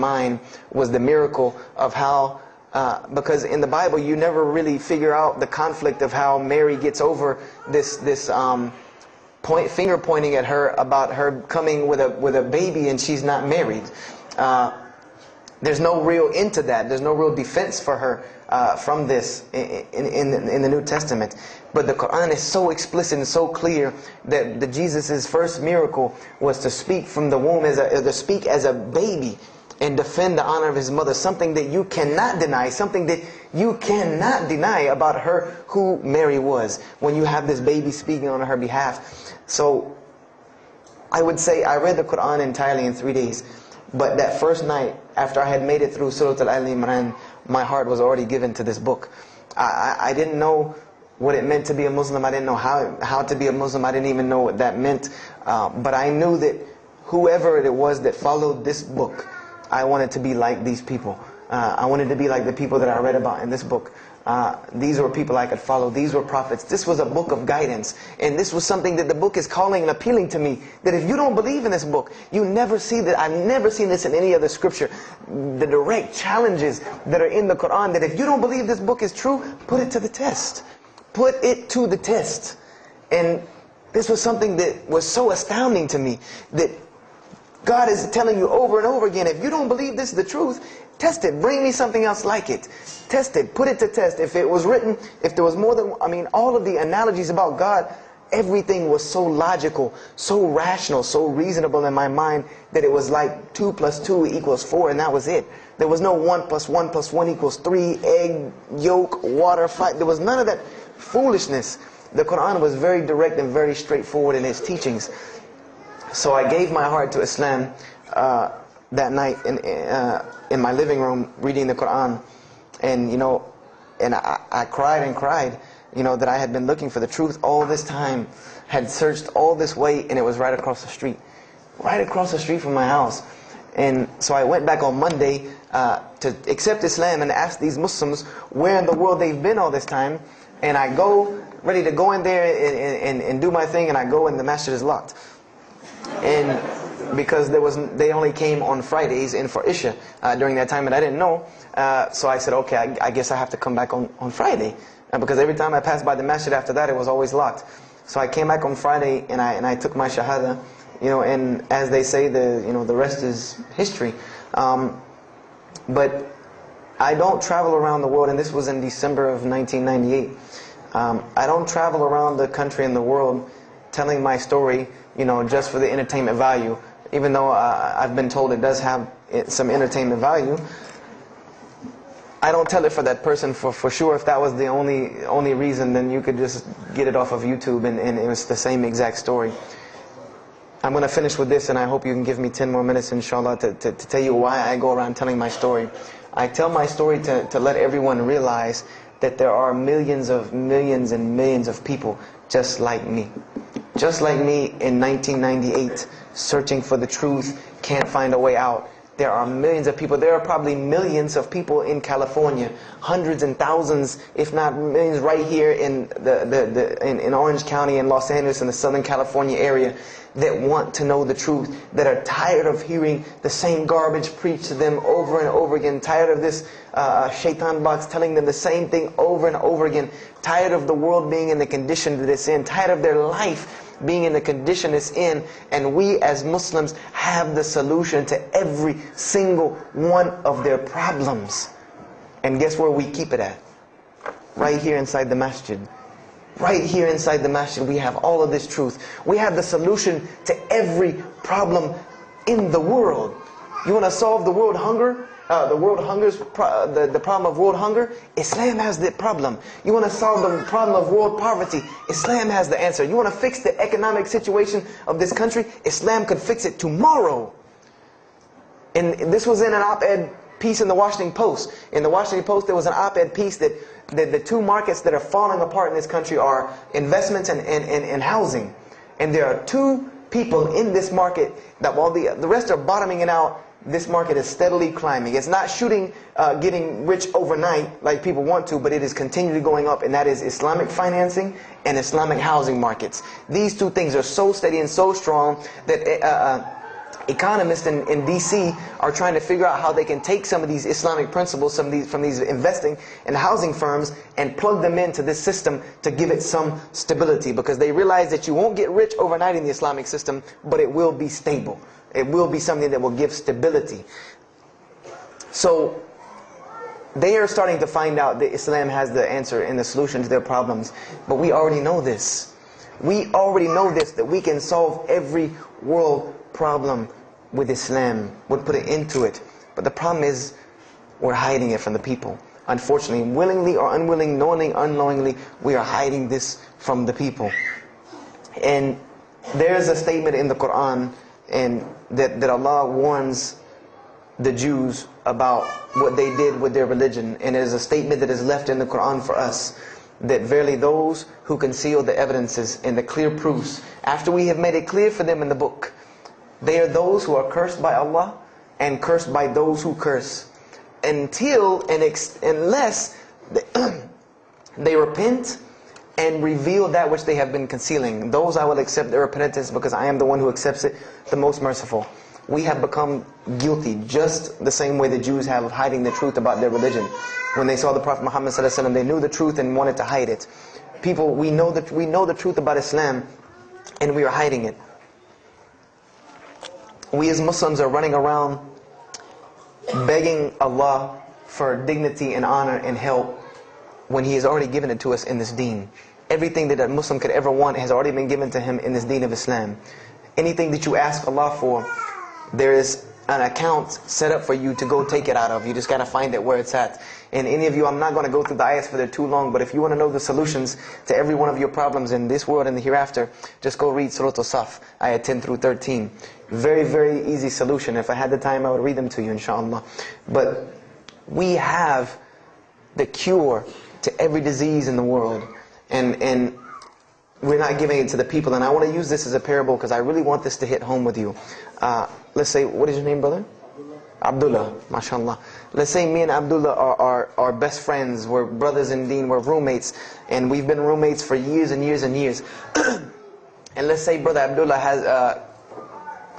mind was the miracle of how, because in the Bible you never really figure out the conflict of how Mary gets over this finger pointing at her about her coming with a baby and she's not married. There's no real into that. There's no real defense for her from this in the New Testament. But the Quran is so explicit and so clear that Jesus' first miracle was to speak from the womb, to speak as a baby and defend the honor of his mother. Something that you cannot deny. Something that you cannot deny about her, who Mary was, when you have this baby speaking on her behalf. So I would say I read the Quran entirely in 3 days. But that first night, after I had made it through Surah Al-Imran, my heart was already given to this book. I didn't know what it meant to be a Muslim. I didn't know how to be a Muslim. I didn't even know what that meant. But I knew that whoever it was that followed this book, I wanted to be like these people. I wanted to be like the people that I read about in this book. These were people I could follow. These were prophets. This was a book of guidance. And this was something that the book is calling and appealing to me. That if you don't believe in this book, you never see that. I've never seen this in any other scripture. The direct challenges that are in the Quran, that if you don't believe this book is true, put it to the test. Put it to the test. And this was something that was so astounding to me, that God is telling you over and over again, if you don't believe this is the truth, test it. Bring me something else like it. Test it. Put it to test. If it was written, if there was more than, all of the analogies about God, everything was so logical, so rational, so reasonable in my mind that it was like 2 + 2 = 4, and that was it. There was no 1 + 1 + 1 = 3, egg, yolk, water, fight. There was none of that foolishness. The Quran was very direct and very straightforward in its teachings. So I gave my heart to Islam that night in my living room reading the Quran. And I cried and cried, that I had been looking for the truth all this time, had searched all this way, and it was right across the street. Right across the street from my house. And so I went back on Monday to accept Islam and ask these Muslims where in the world they've been all this time. And I go, ready to go in there and do my thing, and I go and the masjid is locked. And because they only came on Fridays and for Isha during that time, and I didn't know. So I said, okay, I guess I have to come back on Friday. Because every time I passed by the masjid after that, it was always locked. So I came back on Friday and I took my shahada, and as they say, the rest is history. But I don't travel around the world, and this was in December of 1998. I don't travel around the country and the world telling my story, just for the entertainment value. Even though I've been told it does have some entertainment value, I don't tell it for that person for sure. If that was the only reason, then you could just get it off of YouTube and it was the same exact story. I'm going to finish with this, and I hope you can give me 10 more minutes, inshallah, to tell you why I go around telling my story. I tell my story to let everyone realize that there are millions and millions of people just like me. Just like me in 1998, searching for the truth, can't find a way out. There are millions of people. There are probably millions of people in California, hundreds and thousands, if not millions, right here in in Orange County and Los Angeles in the Southern California area, that want to know the truth, that are tired of hearing the same garbage preached to them over and over again, tired of this shaitan box telling them the same thing over and over again, tired of the world being in the condition that it's in, tired of their life being in the condition it's in. And we as Muslims have the solution to every single one of their problems. And guess where we keep it at? Right here inside the masjid. Right here inside the masjid, we have all of this truth. We have the solution to every problem in the world. You want to solve the world hunger? The problem of world hunger? Islam has the problem. You want to solve the problem of world poverty? Islam has the answer. You want to fix the economic situation of this country? Islam could fix it tomorrow. And this was in an op-ed piece in the Washington Post. In the Washington Post, there was an op-ed piece that the two markets that are falling apart in this country are investments and housing. And there are two people in this market that while the rest are bottoming it out, this market is steadily climbing. It's not getting rich overnight like people want to, but it is continually going up, and that is Islamic financing and Islamic housing markets. These two things are so steady and so strong that economists in DC are trying to figure out how they can take some of these Islamic principles, from these investing and housing firms, and plug them into this system to give it some stability, because they realize that you won't get rich overnight in the Islamic system, but it will be stable. It will be something that will give stability. So they are starting to find out that Islam has the answer and the solution to their problems. But we already know this. We already know this, that we can solve every world problem with Islam, would put it into it. But the problem is, we're hiding it from the people. Unfortunately, willingly or unwilling, knowingly, unknowingly, we are hiding this from the people. And there's a statement in the Quran and that Allah warns the Jews about what they did with their religion. And it is a statement that is left in the Quran for us, that verily those who conceal the evidences and the clear proofs, after we have made it clear for them in the book, they are those who are cursed by Allah and cursed by those who curse, unless they repent and reveal that which they have been concealing. Those I will accept their repentance, because I am the one who accepts it, the most merciful. We have become guilty just the same way the Jews have of hiding the truth about their religion. When they saw the Prophet Muhammad ﷺ, they knew the truth and wanted to hide it. People, we know the truth about Islam, and we are hiding it. We as Muslims are running around begging Allah for dignity and honor and help, when He has already given it to us in this deen. Everything that a Muslim could ever want has already been given to him in this deen of Islam. Anything that you ask Allah for, there is an account set up for you to go take it out of. You just got to find it where it's at. And any of you, I'm not going to go through the ayahs for they're too long, but if you want to know the solutions to every one of your problems in this world and the hereafter, just go read Surah Al-Saf, ayah 10 through 13. Very, very easy solution. If I had the time, I would read them to you, inshallah. But we have the cure to every disease in the world. And we're not giving it to the people. And I want to use this as a parable, because I really want this to hit home with you. Let's say, what is your name, brother? Abdullah, mashallah. Let's say me and Abdullah are best friends. We're brothers in deen, we're roommates. And we've been roommates for years and years and years. And let's say brother Abdullah has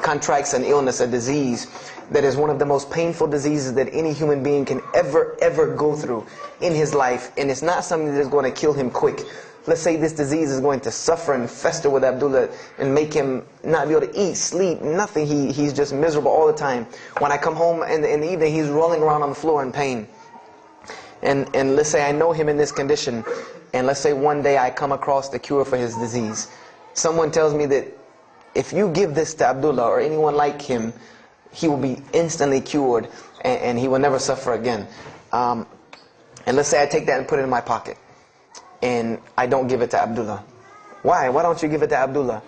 contracts an illness, a disease that is one of the most painful diseases that any human being can ever go through in his life. And it's not something that is going to kill him quick. Let's say this disease is going to suffer and fester with Abdullah and make him not be able to eat, sleep, nothing. He's just miserable all the time. When I come home in the evening, he's rolling around on the floor in pain. And let's say I know him in this condition, and let's say one day I come across the cure for his disease. Someone tells me that if you give this to Abdullah or anyone like him, he will be instantly cured and he will never suffer again. And let's say I take that and put it in my pocket, and I don't give it to Abdullah. Why? Why don't you give it to Abdullah?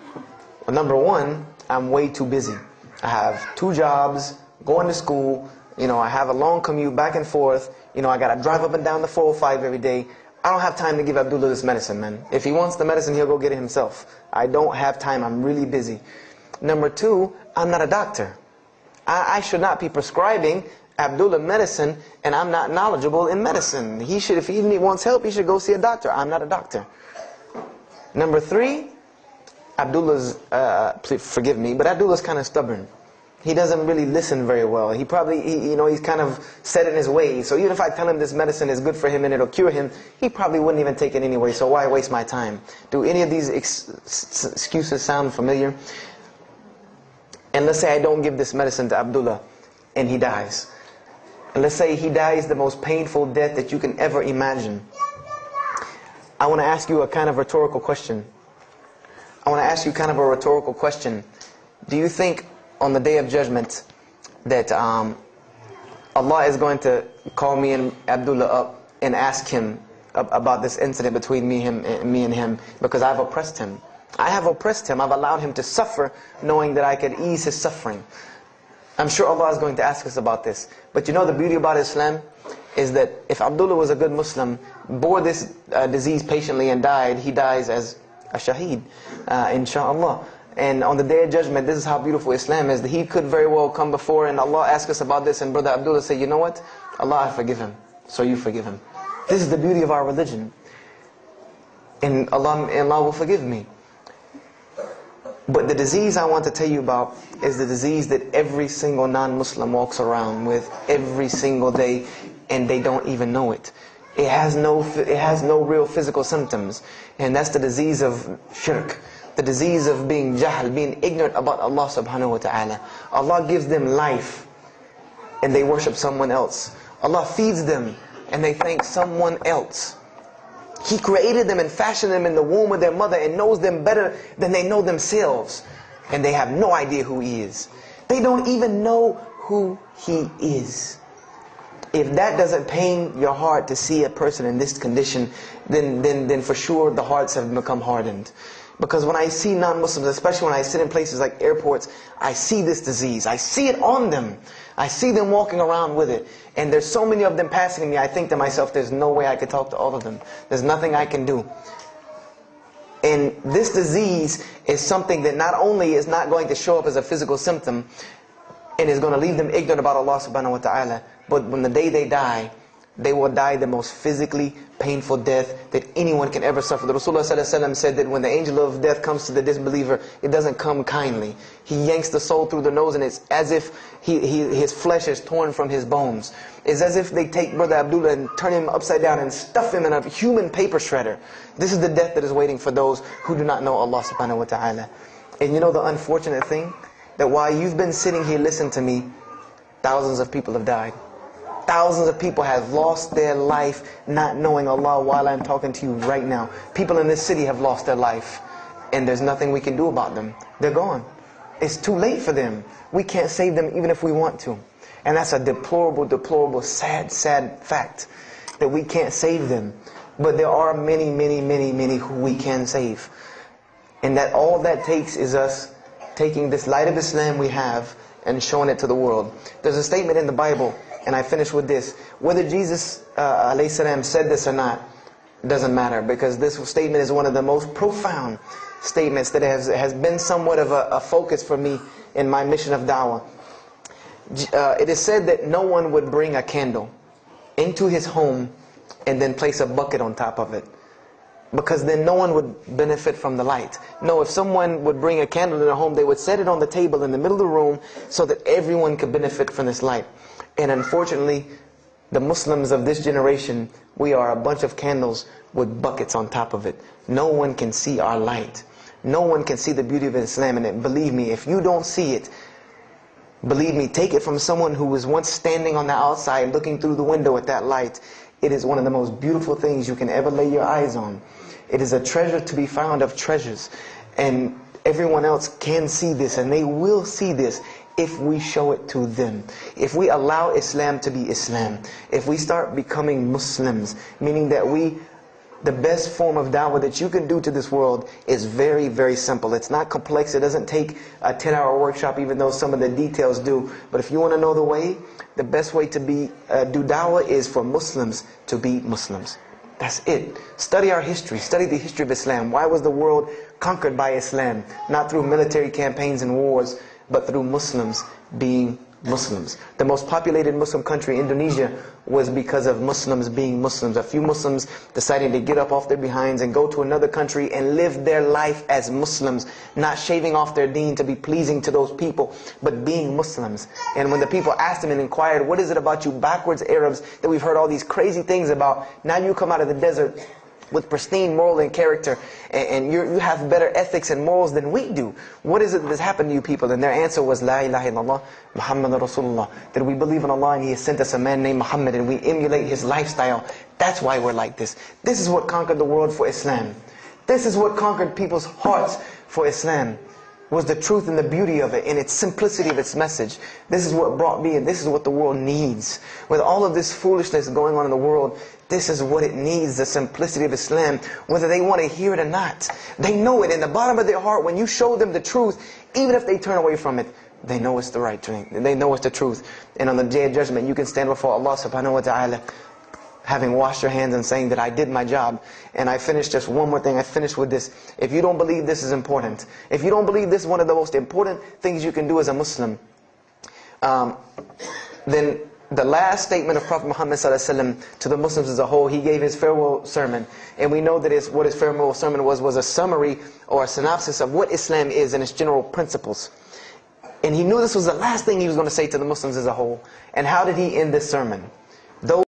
Well, number one, I'm way too busy. I have 2 jobs, going to school, I have a long commute back and forth, I gotta drive up and down the 405 every day. I don't have time to give Abdullah this medicine, man. If he wants the medicine, he'll go get it himself. I don't have time, I'm really busy. Number 2, I'm not a doctor. I should not be prescribing Abdullah medicine, and I'm not knowledgeable in medicine. He should, if he wants help, he should go see a doctor. I'm not a doctor. Number 3, Abdullah's, please forgive me, but Abdullah's kind of stubborn. He doesn't really listen very well. He probably, he's kind of set in his ways. So even if I tell him this medicine is good for him and it'll cure him, he probably wouldn't even take it anyway. So why waste my time? Do any of these excuses sound familiar? And let's say I don't give this medicine to Abdullah and he dies. And let's say he dies the most painful death that you can ever imagine. I want to ask you a kind of rhetorical question. I want to ask you kind of a rhetorical question. Do you think on the day of judgment that Allah is going to call me and Abdullah up and ask him about this incident between me and him because I've oppressed him? I have oppressed him. I've allowed him to suffer knowing that I could ease his suffering. I'm sure Allah is going to ask us about this. But the beauty about Islam is that if Abdullah was a good Muslim, bore this disease patiently and died, he dies as a shaheed, inshaAllah. And on the day of judgment, this is how beautiful Islam is, that he could very well come before and Allah ask us about this, and brother Abdullah say, you know what? Allah, I forgive him. So you forgive him. This is the beauty of our religion. And Allah will forgive me. But the disease I want to tell you about is the disease that every single non-Muslim walks around with every single day, and they don't even know it. It has no real physical symptoms, and that's the disease of shirk, the disease of being jahl, being ignorant about Allah subhanahu wa ta'ala. Allah gives them life, and they worship someone else. Allah feeds them, and they thank someone else. He created them and fashioned them in the womb of their mother and knows them better than they know themselves. And they have no idea who He is. They don't even know who He is. If that doesn't pain your heart to see a person in this condition, then for sure the hearts have become hardened. Because when I see non-Muslims, especially when I sit in places like airports, I see this disease. I see it on them. I see them walking around with it. And there's so many of them passing me, I think to myself, there's no way I could talk to all of them. There's nothing I can do. And this disease is something that not only is not going to show up as a physical symptom, and is going to leave them ignorant about Allah subhanahu wa ta'ala, but when the day they die, they will die the most physically painful death that anyone can ever suffer. The Rasulullah ﷺ said that when the angel of death comes to the disbeliever, it doesn't come kindly. He yanks the soul through the nose, and it's as if his flesh is torn from his bones. It's as if they take Brother Abdullah and turn him upside down and stuff him in a human paper shredder. This is the death that is waiting for those who do not know Allah subhanahu wa ta'ala. And you know the unfortunate thing? That while you've been sitting here listening to me, thousands of people have died. Thousands of people have lost their life not knowing Allah while I'm talking to you right now. People in this city have lost their life, and there's nothing we can do about them. They're gone. It's too late for them. We can't save them even if we want to. And that's a deplorable, deplorable, sad, sad fact that we can't save them. But there are many, many, many, many who we can save. And that all that takes is us taking this light of Islam we have and showing it to the world. There's a statement in the Bible, and I finish with this. Whether Jesus alayhi salam said this or not, doesn't matter, because this statement is one of the most profound statements that has been somewhat of a focus for me in my mission of da'wah. It is said that no one would bring a candle into his home and then place a bucket on top of it, because then no one would benefit from the light. No, if someone would bring a candle in their home, they would set it on the table in the middle of the room so that everyone could benefit from this light. And unfortunately, the Muslims of this generation, we are a bunch of candles with buckets on top of it. No one can see our light. No one can see the beauty of Islam in it. Believe me, if you don't see it, believe me, take it from someone who was once standing on the outside looking through the window at that light. It is one of the most beautiful things you can ever lay your eyes on. It is a treasure to be found of treasures. And everyone else can see this, and they will see this if we show it to them. If we allow Islam to be Islam. If we start becoming Muslims, meaning that the best form of da'wah that you can do to this world is very, very simple. It's not complex. It doesn't take a 10-hour workshop, even though some of the details do. But if you want to know the way, the best way to do da'wah is for Muslims to be Muslims. That's it. Study our history. Study the history of Islam. Why was the world conquered by Islam? Not through military campaigns and wars, but through Muslims being Muslims. The most populated Muslim country, Indonesia, was because of Muslims being Muslims. A few Muslims deciding to get up off their behinds and go to another country and live their life as Muslims, not shaving off their deen to be pleasing to those people, but being Muslims. And when the people asked them and inquired, what is it about you backwards Arabs that we've heard all these crazy things about? Now you come out of the desert with pristine moral and character, and you have better ethics and morals than we do. What is it that's happened to you people? And their answer was, La ilaha illallah, Muhammad Rasulullah. That we believe in Allah and He has sent us a man named Muhammad, and we emulate his lifestyle. That's why we're like this. This is what conquered the world for Islam. This is what conquered people's hearts for Islam. Was the truth and the beauty of it, and its simplicity of its message. This is what brought me, and this is what the world needs. With all of this foolishness going on in the world, this is what it needs, the simplicity of Islam, whether they want to hear it or not. They know it in the bottom of their heart. When you show them the truth, even if they turn away from it, they know it's the right thing. They know it's the truth. And on the day of judgment, you can stand before Allah subhanahu wa ta'ala, having washed your hands and saying that I did my job. And I finished just one more thing. I finished with this. If you don't believe this is important, if you don't believe this is one of the most important things you can do as a Muslim, then the last statement of Prophet Muhammad ﷺ to the Muslims as a whole, he gave his farewell sermon. And we know that what his farewell sermon was a summary or a synopsis of what Islam is and its general principles. And he knew this was the last thing he was going to say to the Muslims as a whole. And how did he end this sermon?